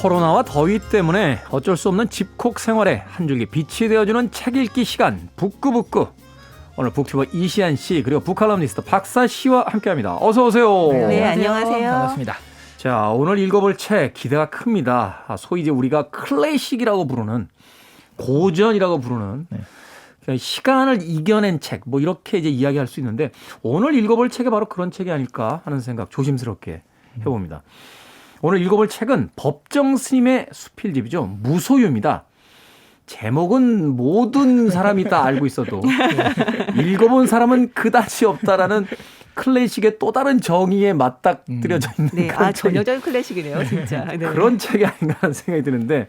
코로나와 더위 때문에 어쩔 수 없는 집콕 생활에 한 줄기 빛이 되어주는 책 읽기 시간 북구북구. 오늘 북튜버 이시안 씨 그리고 북칼럼니스트 박사 씨와 함께합니다. 어서 오세요. 네, 안녕하세요. 반갑습니다. 자, 오늘 읽어볼 책 기대가 큽니다. 소위 이제 우리가 클래식이라고 부르는 고전이라고 부르는 시간을 이겨낸 책, 뭐 이렇게 이제 이야기할 수 있는데 오늘 읽어볼 책이 바로 그런 책이 아닐까 하는 생각 조심스럽게 해봅니다. 오늘 읽어볼 책은 법정 스님의 수필집이죠. 무소유입니다. 제목은 모든 사람이 다 알고 있어도 읽어본 사람은 그다지 없다라는 클래식의 또 다른 정의에 맞닥뜨려져 있는 네, 그런 전형적인 클래식이네요, 진짜. 네. 그런 책이 아닌가 하는 생각이 드는데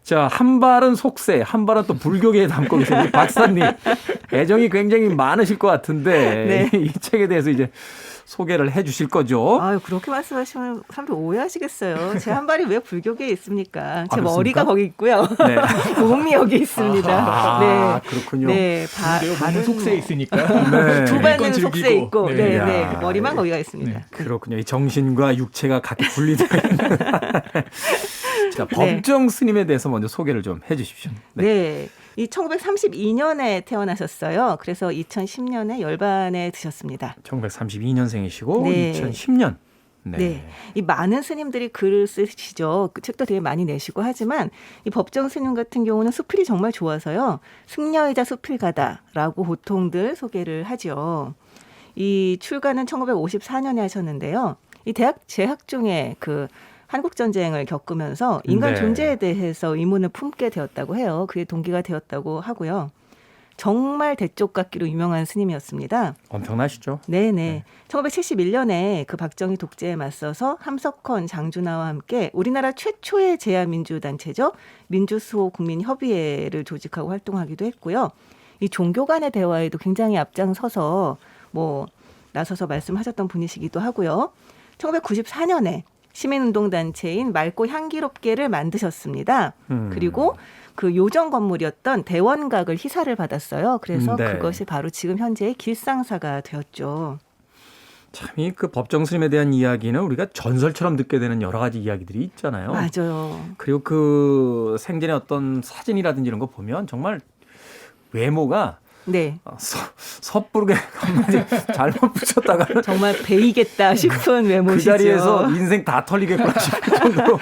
자, 한 발은 속세, 한 발은 또 불교계에 담고 계신 우리 박사님 애정이 굉장히 많으실 것 같은데 이 책에 대해서 이제 소개를 해 주실 거죠. 아유, 그렇게 말씀하시면 사람들 오해하시겠어요. 제 한 발이 왜 불교계에 있습니까? 제 그렇습니까? 머리가 거기 있고요. 네. 몸이 여기 있습니다. 아, 그렇군요. 네, 몸은 속세에 있으니까. 네. 두 발은 속세에 있고, 네. 네, 머리만 거기가 있습니다. 네. 그렇군요. 이 정신과 육체가 각기 분리되어 있는. 자, 법정 스님에 대해서 먼저 소개를 좀 해 주십시오. 네. 이 1932년에 태어나셨어요. 그래서 2010년에 열반에 드셨습니다. 1932년생이시고 네. 2010년. 네. 이 많은 스님들이 글을 쓰시죠. 그 책도 되게 많이 내시고 하지만 이 법정 스님 같은 경우는 수필이 정말 좋아서요. 승려이자 수필가다라고 보통들 소개를 하죠. 이 출가는 1954년에 하셨는데요. 이 대학 재학 중에 그 한국전쟁을 겪으면서 인간 네. 존재에 대해서 의문을 품게 되었다고 해요. 그게 동기가 되었다고 하고요. 정말 대쪽같기로 유명한 스님이었습니다. 엄청나시죠? 네네. 1971년에 그 박정희 독재에 맞서서 함석헌, 장준하와 함께 우리나라 최초의 제야민주단체죠. 민주수호 국민협의회를 조직하고 활동하기도 했고요. 이 종교 간의 대화에도 굉장히 앞장서서 나서서 말씀하셨던 분이시기도 하고요. 1994년에 시민운동단체인 맑고 향기롭게를 만드셨습니다. 그리고 그 요정 건물이었던 대원각을 희사를 받았어요. 그래서 네. 그것이 바로 지금 현재의 길상사가 되었죠. 참 이 그 법정 스님에 대한 이야기는 우리가 전설처럼 듣게 되는 여러 가지 이야기들이 있잖아요. 맞아요. 그리고 그 생전의 어떤 사진이라든지 이런 거 보면 정말 외모가 네. 섣부르게 한마디 잘못 붙였다가 정말 베이겠다 싶은 그 외모시죠. 자리에서 인생 다 털리겠구나 싶을 정도로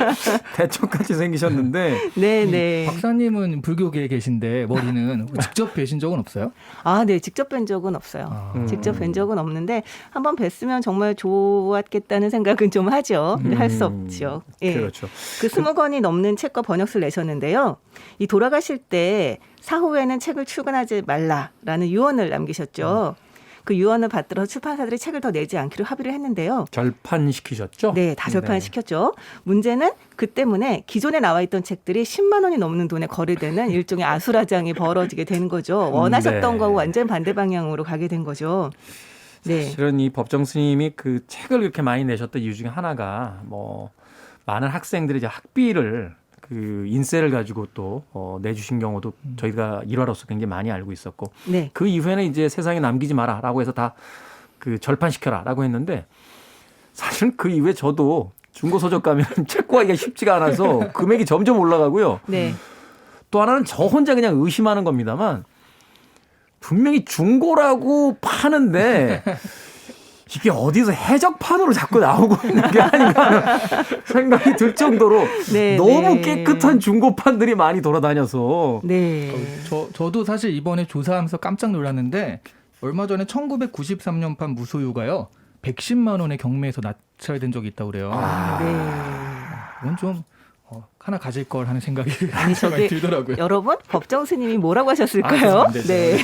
대척같이 생기셨는데 네네. 박사님은 불교계에 계신데 머리는 직접 뵈신 적은 없어요? 아, 네. 직접 뵌 적은 없어요. 직접 뵌 적은 없는데 한번 뵀으면 정말 좋았겠다는 생각은 좀 하죠. 근데 할 수 없죠. 예. 그렇죠. 그 20권이 넘는 책과 번역서를 내셨는데요. 이 돌아가실 때 사후에는 책을 출간하지 말라라는 유언을 남기셨죠. 그 유언을 받들어 출판사들이 책을 더 내지 않기로 합의를 했는데요. 절판시키셨죠? 네, 다 절판시켰죠. 문제는 그 때문에 기존에 나와 있던 책들이 10만 원이 넘는 돈에 거래되는 일종의 아수라장이 벌어지게 되는 거죠. 원하셨던 네. 거하고 완전 반대 방향으로 가게 된 거죠. 네. 사실은 이 법정 스님이 그 책을 그렇게 많이 내셨던 이유 중에 하나가 많은 학생들이 이제 학비를 그 인세를 가지고 또 내주신 경우도 저희가 일화로서 굉장히 많이 알고 있었고 네. 그 이후에는 이제 세상에 남기지 마라라고 해서 다 그 절판시켜라라고 했는데 사실은 그 이후에 저도 중고 서적 가면 책 구하기가 쉽지가 않아서 금액이 점점 올라가고요. 네. 또 하나는 저 혼자 그냥 의심하는 겁니다만 분명히 중고라고 파는데 이게 어디서 해적판으로 자꾸 나오고 있는 게 아닌가 하는 생각이 들 정도로 네, 너무 네. 깨끗한 중고판들이 많이 돌아다녀서 네. 저도 사실 이번에 조사하면서 깜짝 놀랐는데 얼마 전에 1993년판 무소유가요. 110만 원의 경매에서 낙찰된 적이 있다고 그래요. 네. 이건 좀 하나 가질 걸 하는 생각이 아니, 저기 들더라고요. 여러분 법정 스님이 뭐라고 하셨을까요? 안 되죠. 네.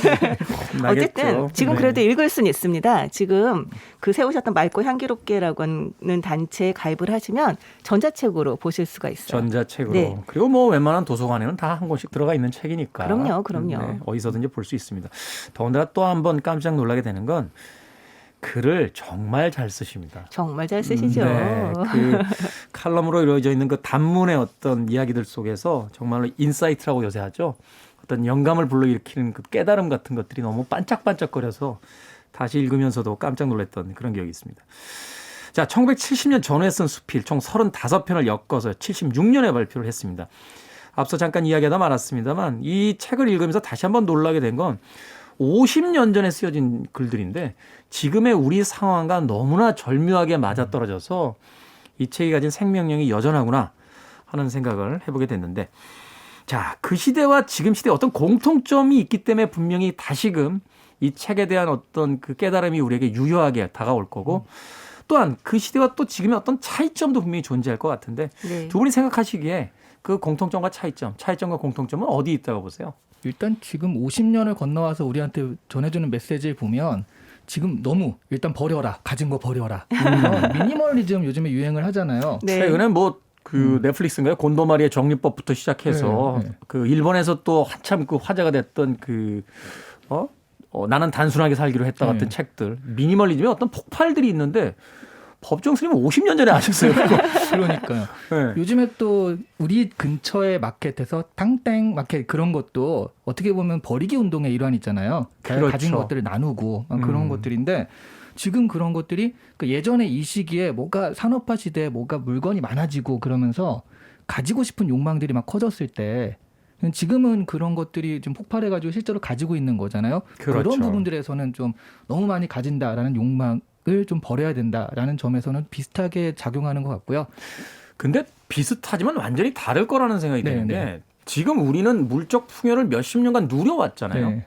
나겠죠. 어쨌든 지금 네. 그래도 읽을 수는 있습니다. 지금 그 세우셨던 맑고 향기롭게라고 하는 단체에 가입을 하시면 전자책으로 보실 수가 있어요. 전자책으로. 네. 그리고 웬만한 도서관에는 다 한 권씩 들어가 있는 책이니까. 그럼요. 네, 어디서든지 볼 수 있습니다. 더군다나 또 한 번 깜짝 놀라게 되는 건 글을 정말 잘 쓰십니다. 정말 잘 쓰시죠. 네, 그 칼럼으로 이루어져 있는 그 단문의 어떤 이야기들 속에서 정말로 인사이트라고 요새 하죠. 어떤 영감을 불러일으키는 그 깨달음 같은 것들이 너무 반짝반짝거려서 다시 읽으면서도 깜짝 놀랐던 그런 기억이 있습니다. 자, 1970년 전후에 쓴 수필 총 35편을 엮어서 76년에 발표를 했습니다. 앞서 잠깐 이야기하다 말았습니다만 이 책을 읽으면서 다시 한번 놀라게 된 건 50년 전에 쓰여진 글들인데 지금의 우리 상황과 너무나 절묘하게 맞아떨어져서 이 책이 가진 생명력이 여전하구나 하는 생각을 해보게 됐는데, 자, 그 시대와 지금 시대에 어떤 공통점이 있기 때문에 분명히 다시금 이 책에 대한 어떤 그 깨달음이 우리에게 유효하게 다가올 거고, 또한 그 시대와 또 지금의 어떤 차이점도 분명히 존재할 것 같은데, 네. 두 분이 생각하시기에 그 공통점과 차이점과 공통점은 어디 있다고 보세요? 일단 지금 50년을 건너와서 우리한테 전해주는 메시지를 보면 지금 너무 일단 버려라. 가진 거 버려라. 미니멀리즘 요즘에 유행을 하잖아요. 네. 최근에 뭐 그 넷플릭스인가요? 곤도마리의 정리법부터 시작해서 네. 그 일본에서 또 한참 그 화제가 됐던 그 나는 단순하게 살기로 했다 같은 네. 책들, 미니멀리즘의 어떤 폭발들이 있는데 법정 스님은 50년 전에 아셨어요. 그거. 그러니까요. 네. 요즘에 또 우리 근처의 마켓에서 탕땡 마켓 그런 것도 어떻게 보면 버리기 운동의 일환이잖아요. 그렇죠. 가진 것들을 나누고 그런 것들인데 지금 그런 것들이 그 예전에 이 시기에 뭐가 산업화 시대에 뭐가 물건이 많아지고 그러면서 가지고 싶은 욕망들이 막 커졌을 때 지금은 그런 것들이 좀 폭발해가지고 실제로 가지고 있는 거잖아요. 그렇죠. 그런 부분들에서는 좀 너무 많이 가진다라는 욕망을 좀 버려야 된다라는 점에서는 비슷하게 작용하는 것 같고요. 근데 비슷하지만 완전히 다를 거라는 생각이 네, 드는 게 네. 지금 우리는 물적 풍요를 몇십 년간 누려왔잖아요. 네.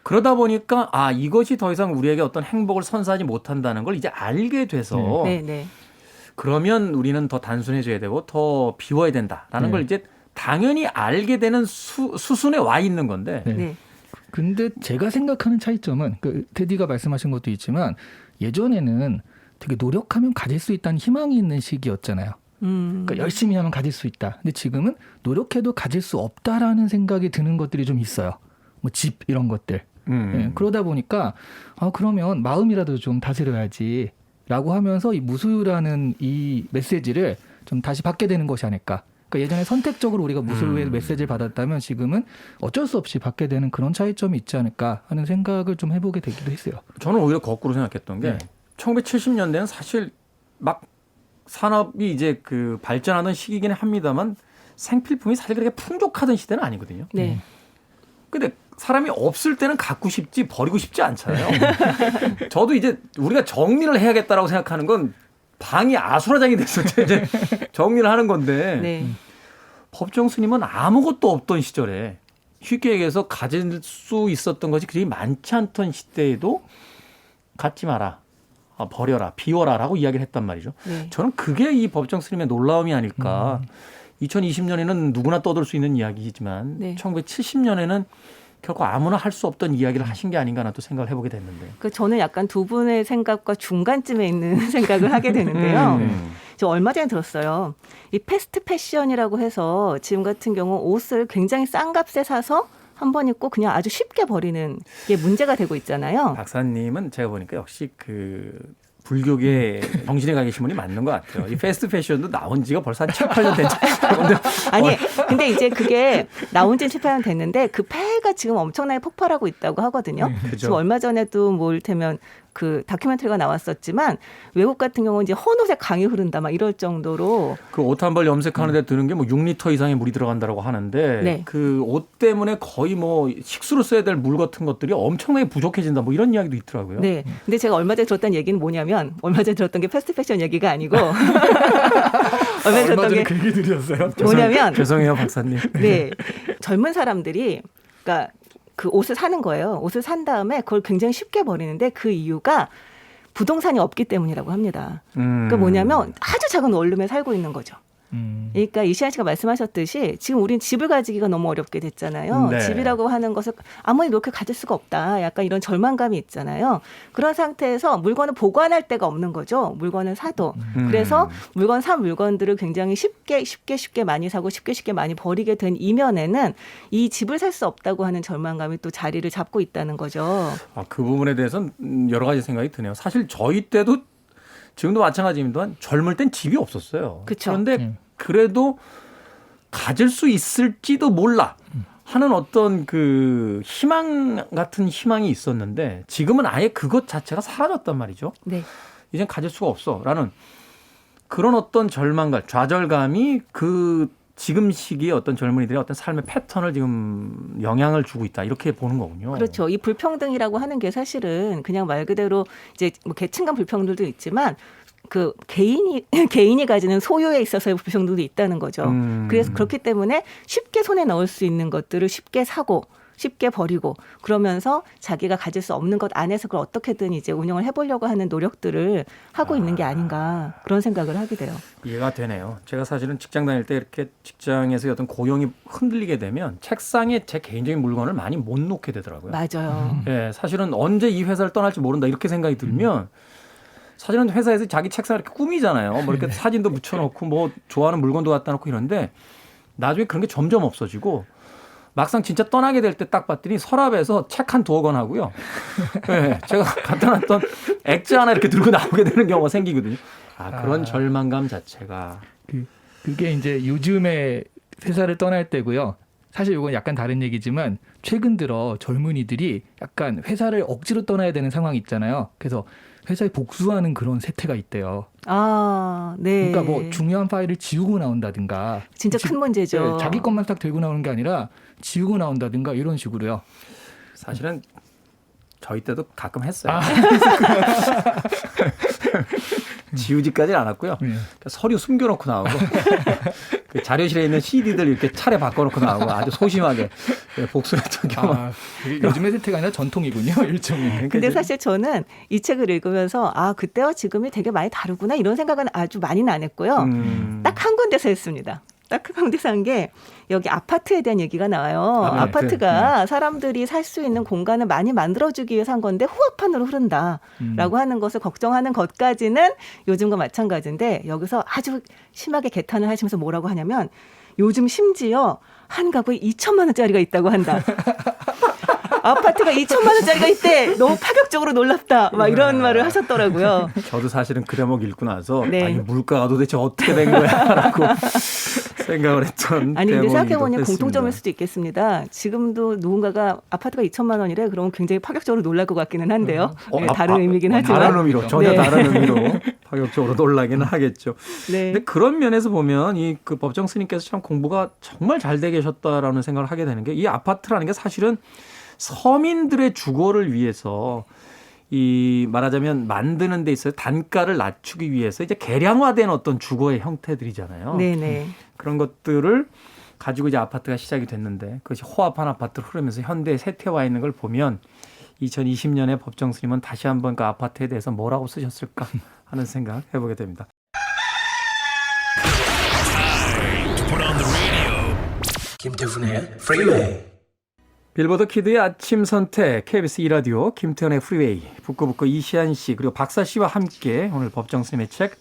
그러다 보니까 이것이 더 이상 우리에게 어떤 행복을 선사하지 못한다는 걸 이제 알게 돼서 네, 네. 그러면 우리는 더 단순해져야 되고 더 비워야 된다라는 네. 걸 이제 당연히 알게 되는 수순에 와 있는 건데 네. 네. 근데 제가 생각하는 차이점은 그 테디가 말씀하신 것도 있지만 예전에는 되게 노력하면 가질 수 있다는 희망이 있는 시기였잖아요. 그러니까 열심히 하면 가질 수 있다. 근데 지금은 노력해도 가질 수 없다라는 생각이 드는 것들이 좀 있어요. 뭐 집 이런 것들. 예, 그러다 보니까 그러면 마음이라도 좀 다스려야지라고 하면서 이 무소유라는 이 메시지를 좀 다시 받게 되는 것이 아닐까. 그러니까 예전에 선택적으로 우리가 무소유의 메시지를 받았다면 지금은 어쩔 수 없이 받게 되는 그런 차이점이 있지 않을까 하는 생각을 좀 해보게 되기도 했어요. 저는 오히려 거꾸로 생각했던 게 1970년대는 사실 막 산업이 이제 그 발전하던 시기긴 합니다만 생필품이 사실 그렇게 풍족하던 시대는 아니거든요. 네. 근데 사람이 없을 때는 갖고 싶지 버리고 싶지 않잖아요. 저도 이제 우리가 정리를 해야겠다라고 생각하는 건 방이 아수라장이 됐을 때 이제 정리를 하는 건데 네. 법정 스님은 아무것도 없던 시절에 쉽게 얘기해서 가질 수 있었던 것이 그리 많지 않던 시대에도 갖지 마라, 버려라, 비워라라고 이야기를 했단 말이죠. 네. 저는 그게 이 법정 스님의 놀라움이 아닐까. 2020년에는 누구나 떠들 수 있는 이야기이지만 네. 1970년에는 결코 아무나 할 수 없던 이야기를 하신 게 아닌가 나 또 생각을 해보게 됐는데. 그 저는 약간 두 분의 생각과 중간쯤에 있는 생각을 하게 되는데요. 저 얼마 전에 들었어요. 이 패스트 패션이라고 해서 지금 같은 경우 옷을 굉장히 싼 값에 사서 한 번 입고 그냥 아주 쉽게 버리는 게 문제가 되고 있잖아요. 박사님은 제가 보니까 역시 그 불교계 정신에 가 계신 분이 맞는 것 같아요. 이 패스트 패션도 나온 지가 벌써 한 7, 8년 됐잖아요. 아니, 근데 이제 그게 나온 지 7, 8년 됐는데 그 폐해가 지금 엄청나게 폭발하고 있다고 하거든요. 그죠. 지금 얼마 전에도 뭐 이를테면 그 다큐멘터리가 나왔었지만 외국 같은 경우는 이제 헌옷에 강이 흐른다 막 이럴 정도로 그 옷 한 벌 염색하는데 드는 게 뭐 6리터 이상의 물이 들어간다고 하는데 네. 그 옷 때문에 거의 뭐 식수로 써야 될 물 같은 것들이 엄청나게 부족해진다 뭐 이런 이야기도 있더라고요. 네. 근데 제가 얼마 전에 들었던 얘기는 뭐냐면 얼마 전에 들었던 게 패스트 패션 얘기가 아니고 얼마 전에 들었던 게 그 얘기 드렸어요. 뭐냐면 죄송해요, 박사님. 네. 젊은 사람들이 그러니까 그 옷을 사는 거예요. 옷을 산 다음에 그걸 굉장히 쉽게 버리는데 그 이유가 부동산이 없기 때문이라고 합니다. 그러니까 뭐냐면 아주 작은 원룸에 살고 있는 거죠. 그러니까 이시안 씨가 말씀하셨듯이 지금 우린 집을 가지기가 너무 어렵게 됐잖아요. 네. 집이라고 하는 것을 아무리 그렇게 가질 수가 없다. 약간 이런 절망감이 있잖아요. 그런 상태에서 물건을 보관할 데가 없는 거죠. 물건을 사도. 그래서 산 물건들을 굉장히 쉽게 많이 사고 쉽게 많이 버리게 된 이면에는 이 집을 살 수 없다고 하는 절망감이 또 자리를 잡고 있다는 거죠. 그 부분에 대해서는 여러 가지 생각이 드네요. 사실 저희 때도 지금도 마찬가지입니다만 젊을 땐 집이 없었어요. 그쵸. 그런데 그래도 가질 수 있을지도 몰라 하는 어떤 그 희망 같은 희망이 있었는데 지금은 아예 그것 자체가 사라졌단 말이죠. 네. 이젠 가질 수가 없어라는 그런 어떤 절망감, 좌절감이 그 지금 시기에 어떤 젊은이들의 어떤 삶의 패턴을 지금 영향을 주고 있다 이렇게 보는 거군요. 그렇죠. 이 불평등이라고 하는 게 사실은 그냥 말 그대로 이제 뭐 계층 간 불평등도 있지만 그 개인이 가지는 소유에 있어서의 불평등도 있다는 거죠. 그래서 그렇기 때문에 쉽게 손에 넣을 수 있는 것들을 쉽게 사고 쉽게 버리고 그러면서 자기가 가질 수 없는 것 안에서 그걸 어떻게든 이제 운영을 해보려고 하는 노력들을 하고 있는 게 아닌가 그런 생각을 하게 돼요. 이해가 되네요. 제가 사실은 직장 다닐 때 이렇게 직장에서 어떤 고용이 흔들리게 되면 책상에 제 개인적인 물건을 많이 못 놓게 되더라고요. 맞아요. 예, 사실은 언제 이 회사를 떠날지 모른다 이렇게 생각이 들면 사실은 회사에서 자기 책상을 이렇게 꾸미잖아요. 뭐 이렇게 사진도 붙여놓고 뭐 좋아하는 물건도 갖다 놓고 이런데 나중에 그런 게 점점 없어지고 막상 진짜 떠나게 될 때 딱 봤더니 서랍에서 책 한 두어 권 하고요. 네, 제가 갖다 놨던 액자 하나 이렇게 들고 나오게 되는 경우가 생기거든요. 그런 절망감 자체가. 그게 이제 요즘에 회사를 떠날 때고요. 사실 이건 약간 다른 얘기지만 최근 들어 젊은이들이 약간 회사를 억지로 떠나야 되는 상황이 있잖아요. 그래서 회사에 복수하는 그런 세태가 있대요. 아, 네. 그러니까 뭐 중요한 파일을 지우고 나온다든가. 진짜 큰 문제죠. 네, 자기 것만 딱 들고 나오는 게 아니라 지우고 나온다든가 이런 식으로요. 사실은 저희 때도 가끔 했어요. 지우지까지는 않았고요. 서류 숨겨놓고 나오고 그 자료실에 있는 CD들 이렇게 차례 바꿔놓고 나오고 아주 소심하게 복수했던 경우. 요즘의 세태가 아니라 전통이군요. 일종의. 근데 사실 저는 이 책을 읽으면서 그때와 지금이 되게 많이 다르구나 이런 생각은 아주 많이는 안 했고요. 딱 한 군데서 했습니다. 딱 한 군데서 한 게 여기 아파트에 대한 얘기가 나와요. 네. 아파트가 사람들이 살 수 있는 공간을 많이 만들어주기 위해서 한 건데 후합판으로 흐른다라고 하는 것을 걱정하는 것까지는 요즘과 마찬가지인데 여기서 아주 심하게 개탄을 하시면서 뭐라고 하냐면 요즘 심지어 한 가구에 2천만 원짜리가 있다고 한다. 아파트가 2천만 원짜리가 있대. 너무 파격적으로 놀랍다. 막 이런 말을 하셨더라고요. 저도 사실은 그 대목 읽고 나서 네. 아니, 물가가 도대체 어떻게 된 거야라고 생각을 했던. 아니 근데 생각해보면 했습니다. 공통점일 수도 있겠습니다. 지금도 누군가가 아파트가 2천만 원이래. 그러면 굉장히 파격적으로 놀랄 것 같기는 한데요. 네, 다른 의미긴 하지만. 다른 의미로 전혀 네. 다른 의미로 파격적으로 놀라기는 하겠죠. 네. 근데 그런 면에서 보면 이 그 법정 스님께서 참 공부가 정말 잘 돼 계셨다라는 생각을 하게 되는 게 이 아파트라는 게 사실은 서민들의 주거를 위해서 이 말하자면 만드는 데 있어서 단가를 낮추기 위해서 이제 개량화된 어떤 주거의 형태들이잖아요. 네네. 그런 것들을 가지고 이제 아파트가 시작이 됐는데 그것이 호합한 아파트로 흐르면서 현대에 쇠퇴와 있는 걸 보면 2020년에 법정 스님은 다시 한번 그 아파트에 대해서 뭐라고 쓰셨을까 하는 생각 해보게 됩니다. 김태훈의 프리웨이. 빌보드 키드의 아침 선택 KBS 2라디오 김태현의 프리웨이 북구북구 이시안 씨 그리고 박사 씨와 함께 오늘 법정 스님의 책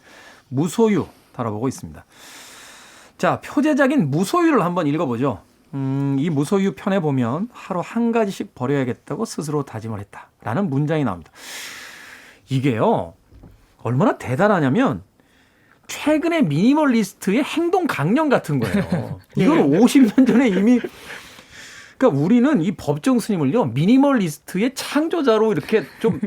무소유 다뤄보고 있습니다. 자, 표제작인 무소유를 한번 읽어보죠. 이 무소유 편에 보면 하루 한 가지씩 버려야겠다고 스스로 다짐을 했다라는 문장이 나옵니다. 이게요 얼마나 대단하냐면 최근의 미니멀리스트의 행동 강령 같은 거예요. 이걸 50년 전에 이미 그러니까 우리는 이 법정 스님을요 미니멀리스트의 창조자로 이렇게 좀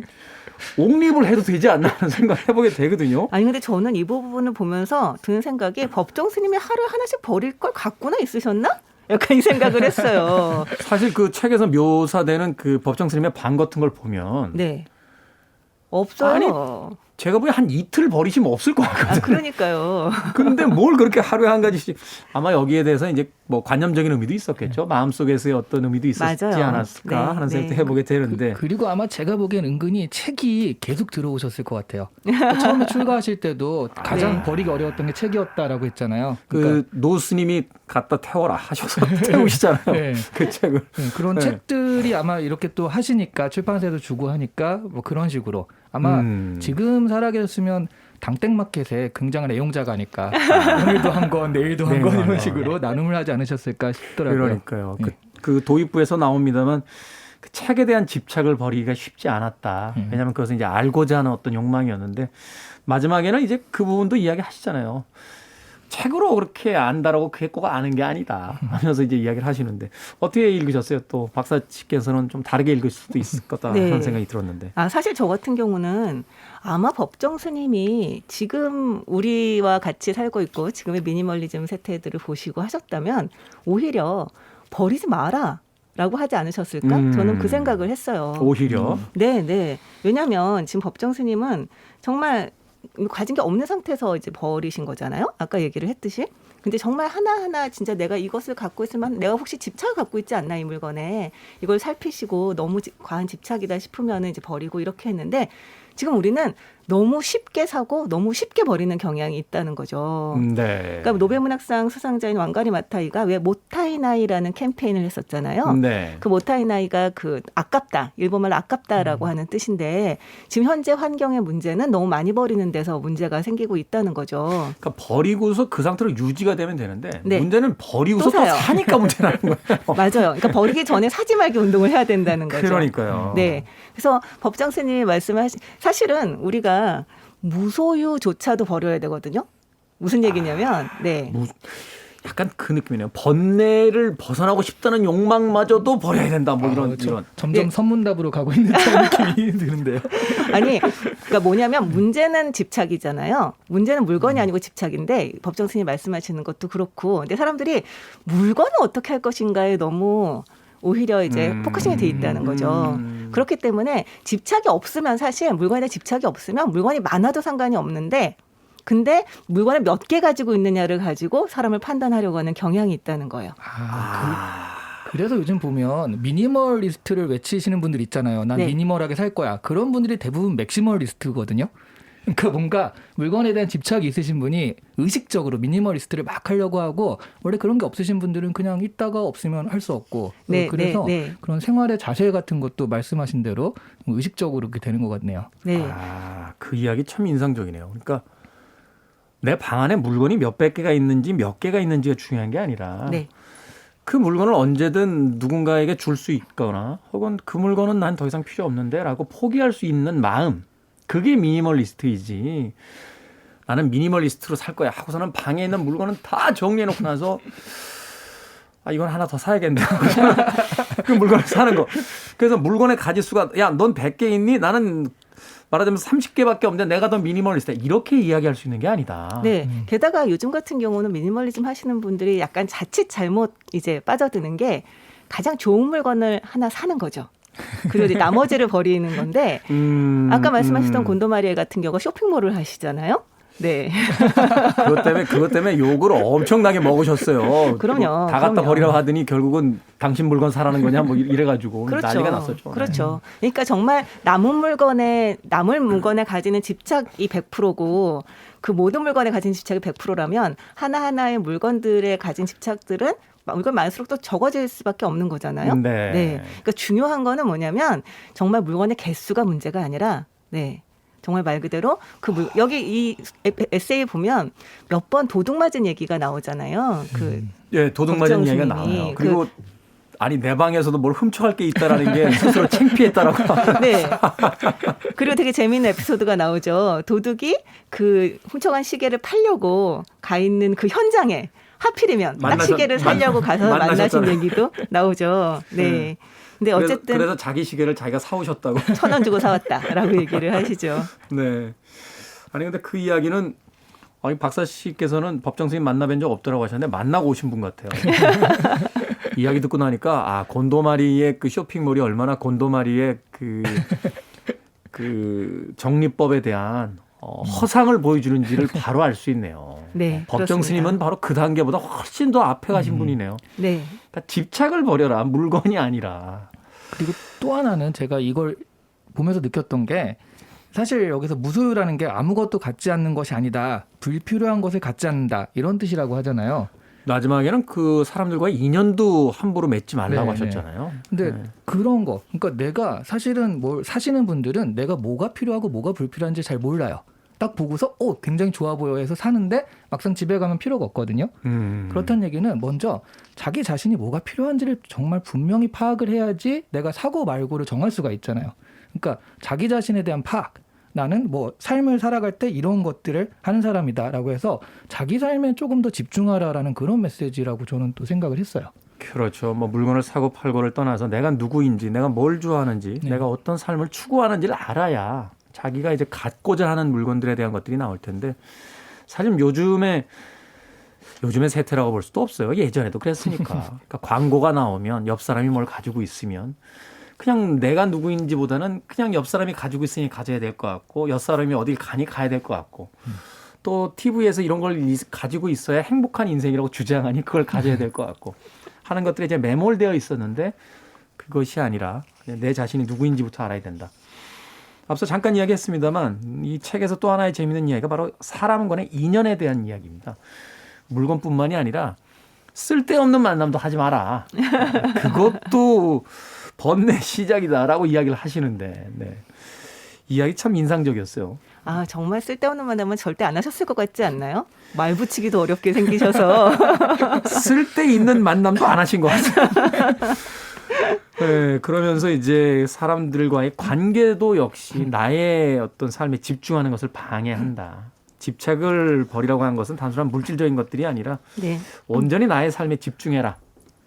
옥립을 해도 되지 않나 하는 생각을 해보게 되거든요. 아니 근데 저는 이 부분을 보면서 드는 생각이 법정 스님이 하루에 하나씩 버릴 걸 갖고나 있으셨나? 약간 이 생각을 했어요. 사실 그 책에서 묘사되는 그 법정 스님의 방 같은 걸 보면 네. 없어요. 아니, 제가 보기엔 한 이틀 버리시면 없을 것 같거든요. 그러니까요. 근데 뭘 그렇게 하루에 한 가지씩 아마 여기에 대해서 이제 뭐 관념적인 의미도 있었겠죠. 마음속에서의 어떤 의미도 있었지 맞아요. 않았을까 네, 하는 생각도 네. 해보게 되는데 그리고 아마 제가 보기엔 은근히 책이 계속 들어오셨을 것 같아요. 처음에 출가하실 때도 가장 네. 버리기 어려웠던 게 책이었다라고 했잖아요. 그 노 스님이 갖다 태워라 하셔서 태우시잖아요. 네. 그 책을. 그런 네. 책들이 아마 이렇게 또 하시니까 출판사에도 주고 하니까 뭐 그런 식으로 아마 지금 살아계셨으면 당땡마켓에 굉장한 애용자가 아닐까. 오늘도 한 권, 내일도 한 권 이런 식으로 나눔을 하지 않으셨을까 싶더라고요. 그러니까요. 네. 그 도입부에서 나옵니다만 그 책에 대한 집착을 버리기가 쉽지 않았다. 왜냐하면 그것은 이제 알고자 하는 어떤 욕망이었는데 마지막에는 이제 그 부분도 이야기하시잖아요. 책으로 그렇게 안다라고 그게 꼭 아는 게 아니다 하면서 이제 이야기를 하시는데 어떻게 읽으셨어요? 또 박사님께서는 좀 다르게 읽을 수도 있을 거다 네. 그런 생각이 들었는데. 사실 저 같은 경우는 아마 법정 스님이 지금 우리와 같이 살고 있고 지금의 미니멀리즘 세태들을 보시고 하셨다면 오히려 버리지 마라. 라고 하지 않으셨을까? 저는 그 생각을 했어요. 오히려. 네, 네. 왜냐하면 지금 법정 스님은 정말 가진 게 없는 상태에서 이제 버리신 거잖아요. 아까 얘기를 했듯이. 근데 정말 하나하나 진짜 내가 이것을 갖고 있으면 내가 혹시 집착을 갖고 있지 않나 이 물건에 이걸 살피시고 너무 과한 집착이다 싶으면 이제 버리고 이렇게 했는데 지금 우리는 너무 쉽게 사고 너무 쉽게 버리는 경향이 있다는 거죠. 네. 그러니까 노벨문학상 수상자인 왕가리 마타이가 왜 모타이나이라는 캠페인을 했었잖아요. 네. 그 모타이나이가 그 아깝다, 일본말로 아깝다라고 하는 뜻인데 지금 현재 환경의 문제는 너무 많이 버리는 데서 문제가 생기고 있다는 거죠. 그러니까 버리고서 그 상태로 유지가 되면 되는데 네. 문제는 버리고서 또 또 사요. 사니까 문제라는 거예요. 맞아요. 그러니까 버리기 전에 사지 말기 운동을 해야 된다는 거죠. 그러니까요. 네. 그래서 법정 스님이 말씀하신 사실은 우리가 무소유조차도 버려야 되거든요. 무슨 얘기냐면 네. 약간 그 느낌이네요. 번뇌를 벗어나고 싶다는 욕망마저도 버려야 된다. 뭐 이런 이런. 점점 네. 선문답으로 가고 있는 그런 느낌이 드는데요. 아니, 그러니까 뭐냐면 문제는 집착이잖아요. 문제는 물건이 아니고 집착인데 법정 스님이 말씀하시는 것도 그렇고, 근데 사람들이 물건을 어떻게 할 것인가에 너무 오히려 이제 포커싱이 돼 있다는 거죠. 그렇기 때문에 집착이 없으면 사실 물건에 집착이 없으면 물건이 많아도 상관이 없는데 근데 물건을 몇 개 가지고 있느냐를 가지고 사람을 판단하려고 하는 경향이 있다는 거예요. 그래서 요즘 보면 미니멀리스트를 외치시는 분들 있잖아요. 난 네. 미니멀하게 살 거야. 그런 분들이 대부분 맥시멀리스트거든요. 그러니까 뭔가 물건에 대한 집착이 있으신 분이 의식적으로 미니멀리스트를 막 하려고 하고 원래 그런 게 없으신 분들은 그냥 있다가 없으면 할 수 없고 네, 그래서 네, 네. 그런 생활의 자세 같은 것도 말씀하신 대로 의식적으로 그렇게 되는 것 같네요. 네. 그 이야기 참 인상적이네요. 그러니까 내 방 안에 물건이 몇백 개가 있는지 몇 개가 있는지가 중요한 게 아니라 네. 그 물건을 언제든 누군가에게 줄 수 있거나 혹은 그 물건은 난 더 이상 필요 없는데 라고 포기할 수 있는 마음, 그게 미니멀리스트이지. 나는 미니멀리스트로 살 거야 하고서는 방에 있는 물건은 다 정리해놓고 나서 이건 하나 더 사야겠네. 그 물건을 사는 거. 그래서 물건의 가지수가 넌 100개 있니? 나는 말하자면 30개밖에 없는데 내가 더 미니멀리스트야. 이렇게 이야기할 수 있는 게 아니다. 네. 게다가 요즘 같은 경우는 미니멀리즘 하시는 분들이 약간 자칫 잘못 이제 빠져드는 게 가장 좋은 물건을 하나 사는 거죠. 그리고 이제 나머지를 버리는 건데 아까 말씀하셨던 곤도마리에 같은 경우가 쇼핑몰을 하시잖아요. 네. 그것 때문에 욕을 엄청나게 먹으셨어요. 그럼요. 다 갖다 그럼요. 버리라고 하더니 결국은 당신 물건 사라는 거냐 뭐 이래가지고 그렇죠. 난리가 났었죠. 그렇죠. 그러니까 정말 남은 물건에 가지는 집착이 100%고 그 모든 물건에 가진 집착이 100%라면 하나하나의 물건들에 가진 집착들은 물건 많을수록 또 적어질 수밖에 없는 거잖아요. 네. 그러니까 중요한 거는 뭐냐면 정말 물건의 개수가 문제가 아니라 네. 정말 말 그대로 여기 이 에세이 보면 몇 번 도둑 맞은 얘기가 나오잖아요. 예, 도둑 맞은 얘기가 나와요. 그리고 아니 내 방에서도 뭘 훔쳐갈 게 있다라는 게 스스로 창피했다라고. 네. 그리고 되게 재미있는 에피소드가 나오죠. 도둑이 그 훔쳐간 시계를 팔려고 가 있는 그 현장에 하필이면 딱 시계를 사려고 가서 만나신 얘기도 나오죠. 네. 근데 어쨌든 그래서 자기 시계를 자기가 사오셨다고 1,000원 주고 사왔다라고 얘기를 하시죠. 네. 아니 근데 그 이야기는 박사 씨께서는 법정 스님 만나뵌 적 없더라고 하셨는데 만나고 오신 분 같아요. 이야기 듣고 나니까 곤도마리의 그 쇼핑몰이 얼마나 곤도마리의 그 정리법에 대한 허상을 보여주는지를 바로 알 수 있네요. 네, 법정 그렇습니다. 스님은 바로 그 단계보다 훨씬 더 앞에 가신 분이네요. 네. 그러니까 집착을 버려라. 물건이 아니라. 그리고 또 하나는 제가 이걸 보면서 느꼈던 게 사실 여기서 무소유라는 게 아무것도 갖지 않는 것이 아니다. 불필요한 것을 갖지 않는다. 이런 뜻이라고 하잖아요. 마지막에는 그 사람들과 인연도 함부로 맺지 말라고 네, 하셨잖아요. 근데 네. 그런 거, 그러니까 내가 사실은 사시는 분들은 내가 뭐가 필요하고 뭐가 불필요한지 잘 몰라요. 딱 보고서 굉장히 좋아 보여 해서 사는데 막상 집에 가면 필요가 없거든요. 그렇다는 얘기는 먼저 자기 자신이 뭐가 필요한지를 정말 분명히 파악을 해야지 내가 사고 말고를 정할 수가 있잖아요. 그러니까 자기 자신에 대한 파악, 나는 뭐 삶을 살아갈 때 이런 것들을 하는 사람이다라고 해서 자기 삶에 조금 더 집중하라라는 그런 메시지라고 저는 또 생각을 했어요. 그렇죠. 뭐 물건을 사고 팔고를 떠나서 내가 누구인지, 내가 뭘 좋아하는지, 네. 내가 어떤 삶을 추구하는지를 알아야 자기가 이제 갖고자 하는 물건들에 대한 것들이 나올 텐데 사실 요즘의 세태라고 볼 수도 없어요. 예전에도 그랬으니까. 그러니까 광고가 나오면 옆 사람이 뭘 가지고 있으면 그냥 내가 누구인지보다는 그냥 옆 사람이 가지고 있으니 가져야 될 것 같고 옆 사람이 어딜 가니 가야 될 것 같고 또 TV에서 이런 걸 가지고 있어야 행복한 인생이라고 주장하니 그걸 가져야 될 것 같고 하는 것들이 이제 매몰되어 있었는데 그것이 아니라 내 자신이 누구인지부터 알아야 된다. 앞서 잠깐 이야기했습니다만 이 책에서 또 하나의 재미있는 이야기가 바로 사람과의 인연에 대한 이야기입니다. 물건뿐만이 아니라 쓸데없는 만남도 하지 마라. 그것도 번뇌 시작이다라고 이야기를 하시는데 네. 이야기 참 인상적이었어요. 아, 정말 쓸데없는 만남은 절대 안 하셨을 것 같지 않나요? 말 붙이기도 어렵게 생기셔서. 쓸데있는 만남도 안 하신 것 같아요. 네, 그러면서 이제 사람들과의 관계도 역시 나의 어떤 삶에 집중하는 것을 방해한다. 집착을 버리라고 한 것은 단순한 물질적인 것들이 아니라 네. 온전히 나의 삶에 집중해라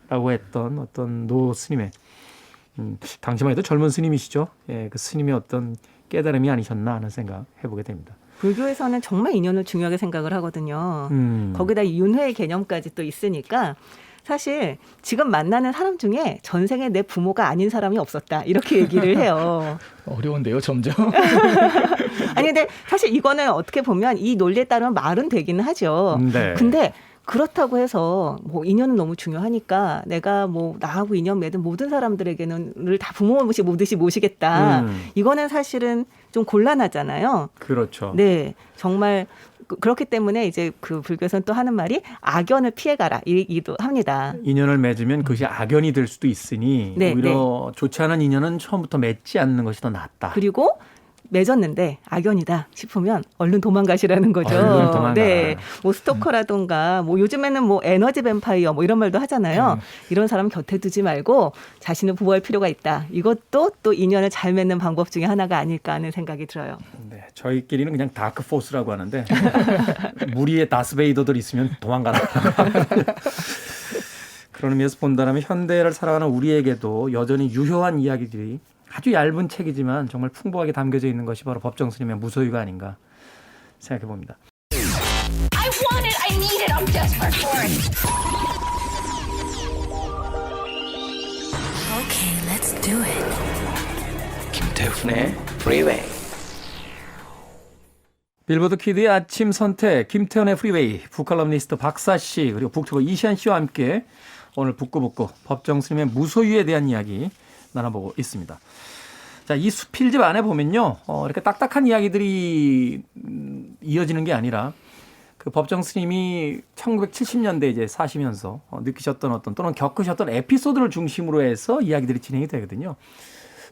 라고 했던 어떤 노 스님의 당시만 해도 젊은 스님이시죠. 예, 그 스님의 어떤 깨달음이 아니셨나 하는 생각 해보게 됩니다. 불교에서는 정말 인연을 중요하게 생각을 하거든요. 음. 거기다 윤회의 개념까지 또 있으니까 사실 지금 만나는 사람 중에 전생에 내 부모가 아닌 사람이 없었다. 이렇게 얘기를 해요. 어려운데요, 점점. 아니 근데 사실 이거는 어떻게 보면 이 논리에 따르면 말은 되기는 하죠. 네. 근데 그렇다고 해서 뭐 인연은 너무 중요하니까 내가 뭐 나하고 인연 맺은 모든 사람들에게는 다 부모 모시듯이 모시겠다. 이거는 사실은 좀 곤란하잖아요. 그렇죠. 네, 정말 그렇기 때문에 이제 그 불교에서는 또 하는 말이 악연을 피해가라 이기도 합니다. 인연을 맺으면 그것이 악연이 될 수도 있으니 네, 오히려 좋지 않은 인연은 처음부터 맺지 않는 것이 더 낫다. 그리고 맺었는데 악연이다 싶으면 얼른 도망가시라는 거죠. 얼른 도망가라. 네, 뭐 스토커라던가 뭐 요즘에는 뭐 에너지 뱀파이어 뭐 이런 말도 하잖아요. 이런 사람 곁에 두지 말고 자신을 보호할 필요가 있다. 이것도 또 인연을 잘 맺는 방법 중에 하나가 아닐까 하는 생각이 들어요. 네, 저희끼리는 그냥 다크 포스라고 하는데 무리의 다스베이더들 있으면 도망가라. 그런 의미에서 본다면 현대를 살아가는 우리에게도 여전히 유효한 이야기들이 아주 얇은 책이지만 정말 풍부하게 담겨져 있는 것이 바로 법정 스님의 무소유가 아닌가 생각해 봅니다. I want it. I need it. I'm desperate for it. Okay, let's do it. 김태훈의 Freeway. 빌보드 키드의 아침 선택 김태현의 프리웨이 북칼럼니스트 박사 씨 그리고 북튜버 이시안 씨와 함께 오늘 북구북구 법정 스님의 무소유에 대한 이야기 나눠보고 있습니다. 자, 이 수필집 안에 보면요, 이렇게 딱딱한 이야기들이 이어지는 게 아니라 그 법정 스님이 1970년대 이제 사시면서 느끼셨던 어떤 또는 겪으셨던 에피소드를 중심으로 해서 이야기들이 진행이 되거든요.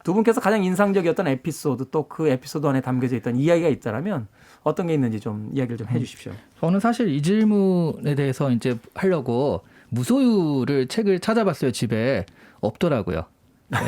두 분께서 가장 인상적이었던 에피소드 또 그 에피소드 안에 담겨져 있던 이야기가 있다라면 어떤 게 있는지 좀 이야기를 좀 해주십시오. 저는 사실 이 질문에 대해서 이제 하려고 무소유를 책을 찾아봤어요. 집에 없더라고요. 네.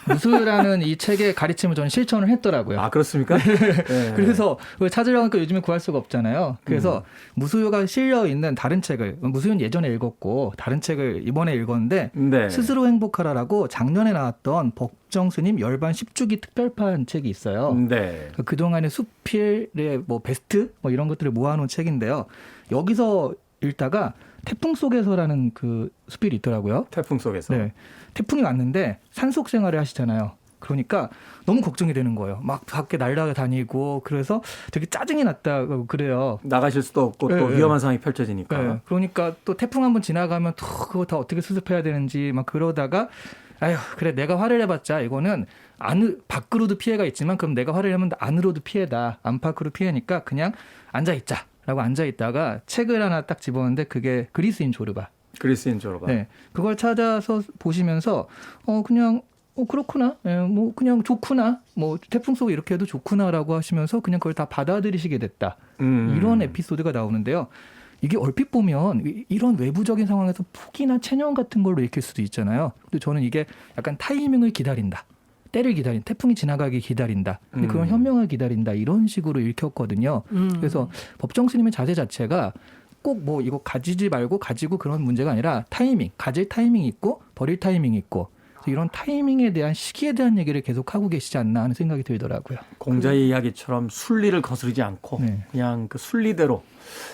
무소유라는 이 책의 가르침을 저는 실천을 했더라고요. 아, 그렇습니까? 네. 그래서 찾으려고 하니까 요즘에 구할 수가 없잖아요. 그래서 무소유가 실려 있는 다른 책을, 무소유는 예전에 읽었고 다른 책을 이번에 읽었는데 네. 스스로 행복하라라고 작년에 나왔던 법정 스님 열반 10주기 특별판 책이 있어요. 네. 그동안의 수필의 뭐 베스트 뭐 이런 것들을 모아놓은 책인데요. 여기서 읽다가 태풍 속에서라는 그 수필이 있더라고요. 태풍 속에서. 네. 태풍이 왔는데 산속 생활을 하시잖아요. 그러니까 너무 걱정이 되는 거예요. 막 밖에 날아다니고 그래서 되게 짜증이 났다고 그래요. 나가실 수도 없고 또 네, 위험한 상황이 펼쳐지니까. 네. 그러니까 또 태풍 한번 지나가면 또 그거 다 어떻게 수습해야 되는지 막 그러다가 아휴 그래 내가 화를 내봤자 이거는 밖으로도 피해가 있지만 그럼 내가 화를 내면 안으로도 피해다. 안팎으로 피해니까 그냥 앉아있자. 라고 앉아있다가 책을 하나 딱 집었는데 그게 그리스인 조르바. 그리스인 조르바. 네. 그걸 찾아서 보시면서 그냥 그렇구나. 예, 뭐 그냥 좋구나. 뭐 태풍 속에 이렇게 해도 좋구나라고 하시면서 그냥 그걸 다 받아들이시게 됐다. 이런 에피소드가 나오는데요. 이게 얼핏 보면 이런 외부적인 상황에서 폭이나 체념 같은 걸로 읽힐 수도 있잖아요. 근데 저는 이게 약간 타이밍을 기다린다. 때를 기다린 태풍이 지나가기 기다린다. 근데 그건 현명을 기다린다. 이런 식으로 읽혔거든요. 그래서 법정 스님의 자세 자체가 꼭 뭐 이거 가지지 말고 가지고 그런 문제가 아니라 타이밍, 가질 타이밍이 있고 버릴 타이밍이 있고 그래서 이런 타이밍에 대한 시기에 대한 얘기를 계속 하고 계시지 않나 하는 생각이 들더라고요. 공자의 이야기처럼 순리를 거스르지 않고 네. 그냥 그 순리대로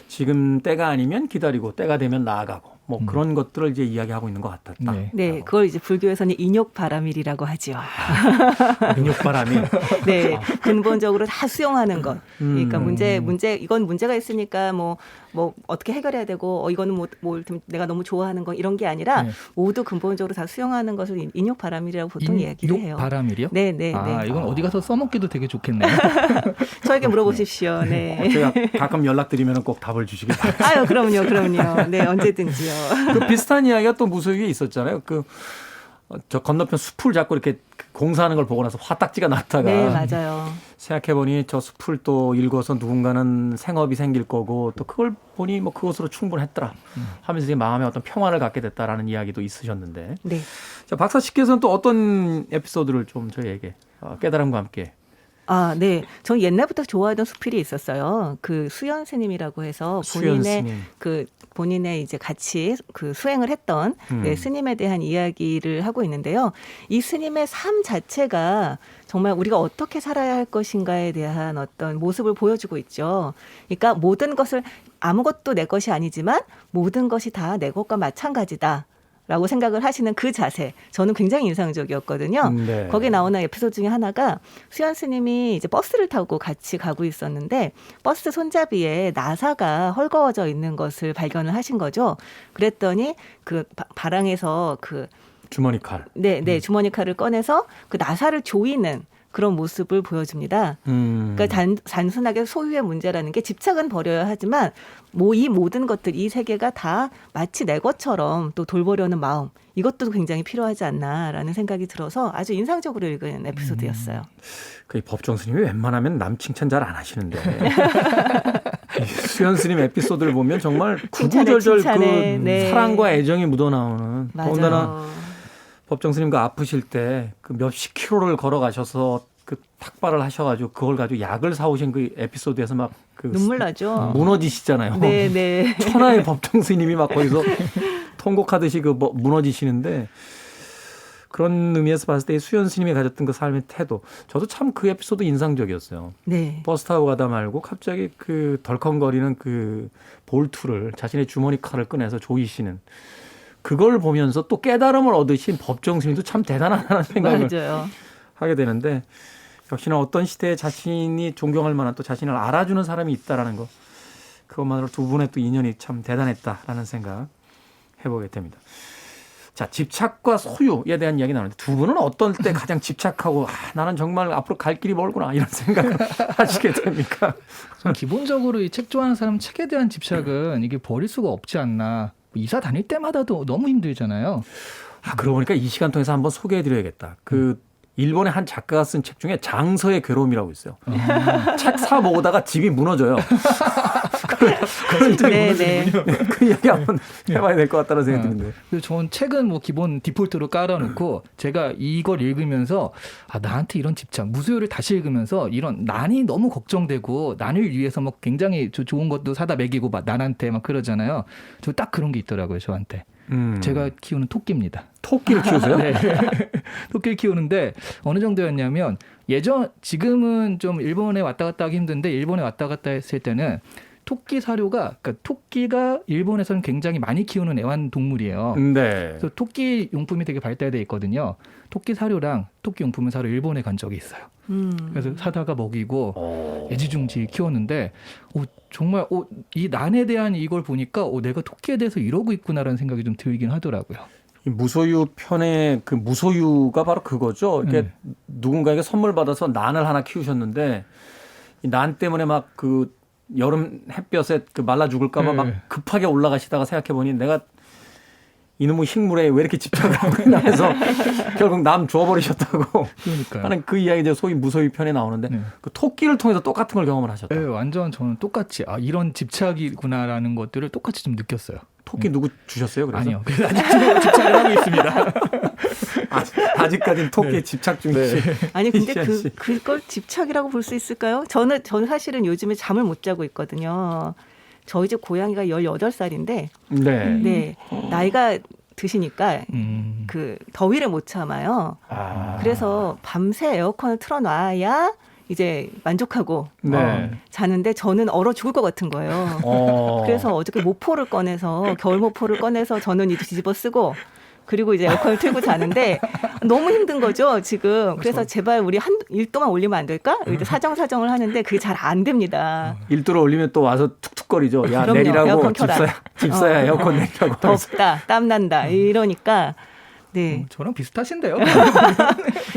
지금 때가 아니면 기다리고 때가 되면 나아가고 뭐 그런 것들을 이제 이야기하고 있는 것 같았다. 네. 네, 그걸 이제 불교에서는 인욕바람일이라고 하지요. 인욕바람이. 네, 근본적으로 다 수용하는 것. 그러니까 이건 문제가 있으니까 뭐 어떻게 해결해야 되고 이거는 뭐 내가 너무 좋아하는 거 이런 게 아니라 네. 모두 근본적으로 다 수용하는 것을 인욕바람일이라고 보통 얘기를 해요. 바람일이요? 네, 네, 아, 네. 이건 어디 가서 써먹기도 되게 좋겠네요. 저에게 물어보십시오. 네. 제가 가끔 연락드리면 꼭 답을 주시기 바랍니다. 아유, 그럼요. 네, 언제든지요. 그 비슷한 이야기가 또 무소유에 있었잖아요. 저 건너편 숲을 자꾸 이렇게 공사하는 걸 보고 나서 화딱지가 났다가 네, 맞아요. 생각해보니 저 숲을 또 읽어서 누군가는 생업이 생길 거고 또 그걸 보니 뭐 그것으로 충분했더라 하면서 이제 마음에 어떤 평안을 갖게 됐다라는 이야기도 있으셨는데 네. 자, 박사 씨께서는 또 어떤 에피소드를 좀 저희에게 깨달음과 함께 아, 네. 전 옛날부터 좋아하던 수필이 있었어요. 그 수연 스님이라고 해서 수연 스님. 본인의 이제 같이 그 수행을 했던 네, 스님에 대한 이야기를 하고 있는데요. 이 스님의 삶 자체가 정말 우리가 어떻게 살아야 할 것인가에 대한 어떤 모습을 보여주고 있죠. 그러니까 모든 것을 아무것도 내 것이 아니지만 모든 것이 다 내 것과 마찬가지다. 라고 생각을 하시는 그 자세, 저는 굉장히 인상적이었거든요. 네. 거기에 나오는 에피소드 중에 하나가 수연 스님이 이제 버스를 타고 같이 가고 있었는데 버스 손잡이에 나사가 헐거워져 있는 것을 발견을 하신 거죠. 그랬더니 그 바랑에서 그 주머니 칼. 네, 주머니 칼을 꺼내서 그 나사를 조이는 그런 모습을 보여줍니다. 그러니까 단순하게 소유의 문제라는 게 집착은 버려야 하지만 이 모든 것들, 이 세계가 다 마치 내 것처럼 또 돌보려는 마음, 이것도 굉장히 필요하지 않나라는 생각이 들어서 아주 인상적으로 읽은 에피소드였어요. 그 법정 스님이 웬만하면 남 칭찬 잘 안 하시는데 수연 스님 에피소드를 보면 정말 구구절절 칭찬해. 그 네. 사랑과 애정이 묻어나오는 더군다나 맞아요. 법정 스님과 아프실 때 그 몇십 킬로를 걸어가셔서 그 탁발을 하셔가지고 그걸 가지고 약을 사오신 그 에피소드에서 막 그 눈물 나죠. 무너지시잖아요. 네. 천하의 법정 스님이 막 거기서 통곡하듯이 무너지시는데 그런 의미에서 봤을 때 수연 스님이 가졌던 그 삶의 태도, 저도 참 그 에피소드 인상적이었어요. 네. 버스 타고 가다 말고 갑자기 그 덜컹거리는 그 볼트를 자신의 주머니 칼을 꺼내서 조이시는 그걸 보면서 또 깨달음을 얻으신 법정 스님도 참 대단하다는 생각을 맞아요. 하게 되는데 역시나 어떤 시대에 자신이 존경할 만한 또 자신을 알아주는 사람이 있다라는 거 그것만으로 두 분의 또 인연이 참 대단했다라는 생각 해보게 됩니다. 자, 집착과 소유에 대한 이야기 나오는데 두 분은 어떤 때 가장 집착하고 나는 정말 앞으로 갈 길이 멀구나 이런 생각을 하시게 됩니까? 저는 기본적으로 이 책 좋아하는 사람 책에 대한 집착은 이게 버릴 수가 없지 않나. 이사 다닐 때마다도 너무 힘들잖아요. 그러고 보니까 이 시간 통해서 한번 소개해드려야겠다. 일본의 한 작가가 쓴 책 중에 장서의 괴로움이라고 있어요. 책 사 모으다가 집이 무너져요. 네. 그 이야기 한번 해봐야 될 것 같다는 생각이 드는데. 그래서 저는 책은 뭐 기본 디폴트로 깔아놓고 제가 이걸 읽으면서 나한테 이런 집착, 무소유를 다시 읽으면서 이런 난이 너무 걱정되고 난을 위해서 막 굉장히 좋은 것도 사다 먹이고 막 난한테 막 그러잖아요. 저 딱 그런 게 있더라고요, 저한테. 제가 키우는 토끼입니다. 토끼를 키우세요? 네. 토끼를 키우는데 어느 정도였냐면 지금은 좀 일본에 왔다 갔다 하기 힘든데 일본에 왔다 갔다 했을 때는 토끼 사료가, 그러니까 토끼가 일본에서는 굉장히 많이 키우는 애완동물이에요. 네. 그래서 토끼 용품이 되게 발달돼 있거든요. 토끼 사료랑 토끼 용품을 사러 일본에 간 적이 있어요. 그래서 사다가 먹이고 애지중지 키웠는데 정말 이 난에 대한 이걸 보니까 내가 토끼에 대해서 이러고 있구나라는 생각이 좀 들긴 하더라고요. 이 무소유 편의 그 무소유가 바로 그거죠. 이게 누군가에게 선물 받아서 난을 하나 키우셨는데 이 난 때문에 막 그 여름 햇볕에 그 말라 죽을까봐 막 급하게 올라가시다가 생각해보니 내가 이놈의 식물에 왜 이렇게 집착을 하고 있나 해서 결국 남 줘버리셨다고 그러니까요. 하는 그 이야기 이제 소위 무소유 편에 나오는데 그 토끼를 통해서 똑같은 걸 경험을 하셨다. 네, 완전 저는 똑같이 이런 집착이구나라는 것들을 똑같이 좀 느꼈어요. 토끼 누구 주셨어요? 그래서 아니요. 아직 집착을 하고 있습니다. 아직까지는 토끼에 집착 중이시. 아니 근데 이시안 씨. 그걸 집착이라고 볼 수 있을까요? 저는 사실은 요즘에 잠을 못 자고 있거든요. 저희 집 고양이가 18살인데 네. 네. 나이가 드시니까 음. 그 더위를 못 참아요. 아. 그래서 밤새 에어컨을 틀어놔야 이제 만족하고 네. 자는데 저는 얼어 죽을 것 같은 거예요. 그래서 어저께 모포를 꺼내서 겨울 모포를 꺼내서 저는 이제 뒤집어 쓰고 그리고 이제 에어컨을 틀고 자는데 너무 힘든 거죠 지금. 그래서 제발 우리 한 1도만 올리면 안 될까? 이제 사정을 하는데 그게 잘 안 됩니다. 1도로 올리면 또 와서 툭툭거리죠. 야 그럼요. 내리라고 에어컨 켜라. 집사야 에어컨 내리라고. 덥다, 땀 난다 이러니까. 네. 저랑 비슷하신데요.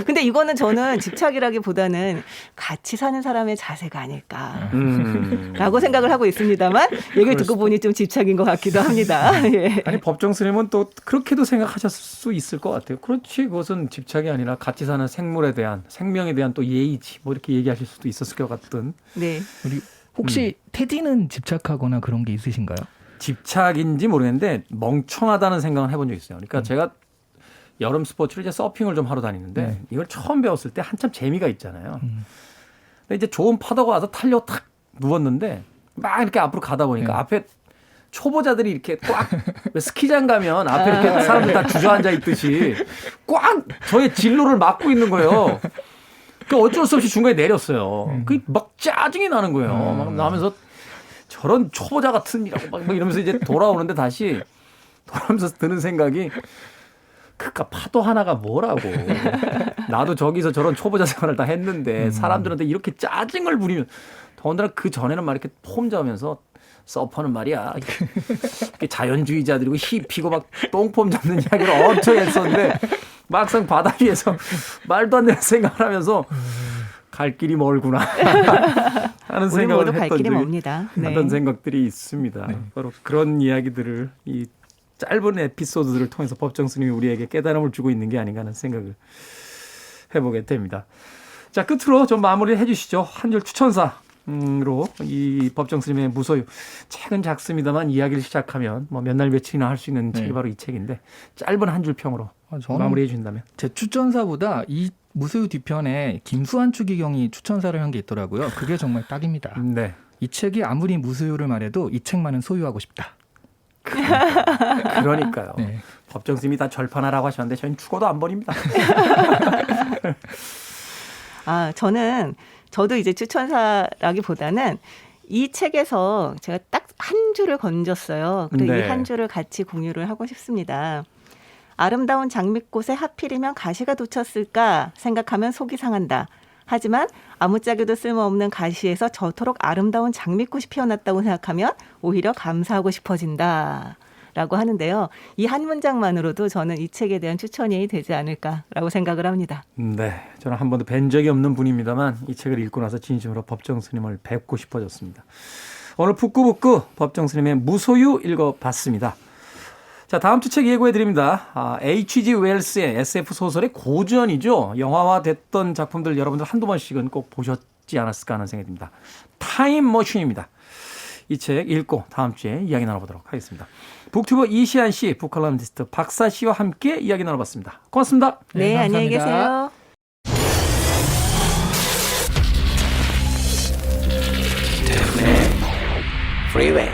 근데 이거는 저는 집착이라기보다는 같이 사는 사람의 자세가 아닐까. 라고 생각을 하고 있습니다만 얘기를 듣고 보니 좀 집착인 것 같기도 합니다. 예. 아니 법정 스님은 또 그렇게도 생각하셨을 수 있을 것 같아요. 그렇지 그것은 집착이 아니라 같이 사는 생물에 대한 생명에 대한 또 예의지 뭐 이렇게 얘기하실 수도 있었을 것 같은. 네. 우리 혹시 테디는 집착하거나 그런 게 있으신가요? 집착인지 모르겠는데 멍청하다는 생각을 해본 적 있어요. 그러니까 제가 여름 스포츠를 이제 서핑을 좀 하러 다니는데 이걸 처음 배웠을 때 한참 재미가 있잖아요. 근데 이제 좋은 파도가 와서 탈려 탁 누웠는데 막 이렇게 앞으로 가다 보니까 앞에 초보자들이 이렇게 꽉 스키장 가면 앞에 이렇게 사람들 다 주저앉아 있듯이 꽉 저의 진로를 막고 있는 거예요. 그 어쩔 수 없이 중간에 내렸어요. 그 막 짜증이 나는 거예요. 막 나면서 저런 초보자 같은 이라고 막 이러면서 이제 돌아오는데 다시 돌아오면서 드는 생각이 그니까 파도 하나가 뭐라고. 나도 저기서 저런 초보자 생활을 다 했는데 사람들한테 이렇게 짜증을 부리면 더군다나 그 전에는 막 이렇게 폼 잡으면서 서퍼는 말이야. 이렇게 자연주의자들이고 히피고 막 똥폼 잡는 이야기를 엄청 했었는데 막상 바다 위에서 말도 안 되는 생각을 하면서 갈 길이 멀구나 하는 우리 생각을 모두 갈 했던 길이 적이 멉니다. 네. 하던 생각들이 있습니다. 바로 그런 이야기들을 이 짧은 에피소드들을 통해서 법정 스님이 우리에게 깨달음을 주고 있는 게 아닌가 하는 생각을 해보게 됩니다. 자, 끝으로 좀 마무리해 주시죠. 한 줄 추천사로 이 법정 스님의 무소유. 책은 작습니다만 이야기를 시작하면 뭐 몇 날 며칠이나 할 수 있는 책이 바로 이 책인데 짧은 한 줄 평으로 마무리해 주신다면. 제 추천사보다 이 무소유 뒤편에 김수환 추기경이 추천사를 한 게 있더라고요. 그게 정말 딱입니다. 네. 이 책이 아무리 무소유를 말해도 이 책만은 소유하고 싶다. 그러니까요. 네. 법정 스님이 다 절판하라고 하셨는데 저희는 죽어도 안 버립니다. 저도 이제 추천사라기보다는 이 책에서 제가 딱 한 줄을 건졌어요. 그리고 네. 이 한 줄을 같이 공유를 하고 싶습니다. 아름다운 장미꽃에 하필이면 가시가 돋쳤을까 생각하면 속이 상한다. 하지만 아무짝에도 쓸모없는 가시에서 저토록 아름다운 장미꽃이 피어났다고 생각하면 오히려 감사하고 싶어진다. 라고 하는데요. 이 한 문장만으로도 저는 이 책에 대한 추천이 되지 않을까라고 생각을 합니다. 네, 저는 한 번도 뵌 적이 없는 분입니다만 이 책을 읽고 나서 진심으로 법정 스님을 뵙고 싶어졌습니다. 오늘 북구북구 법정 스님의 무소유 읽어봤습니다. 자, 다음 주 책 예고해드립니다. H.G. 웰스의 SF 소설의 고전이죠. 영화화 됐던 작품들 여러분들 한두 번씩은 꼭 보셨지 않았을까 하는 생각이 듭니다. 타임머신입니다. 이 책 읽고 다음 주에 이야기 나눠보도록 하겠습니다. 북튜버 이시안 씨, 북칼럼니스트 박사 씨와 함께 이야기 나눠봤습니다. 고맙습니다. 네, 안녕히 감사합니다. 계세요. Freeway.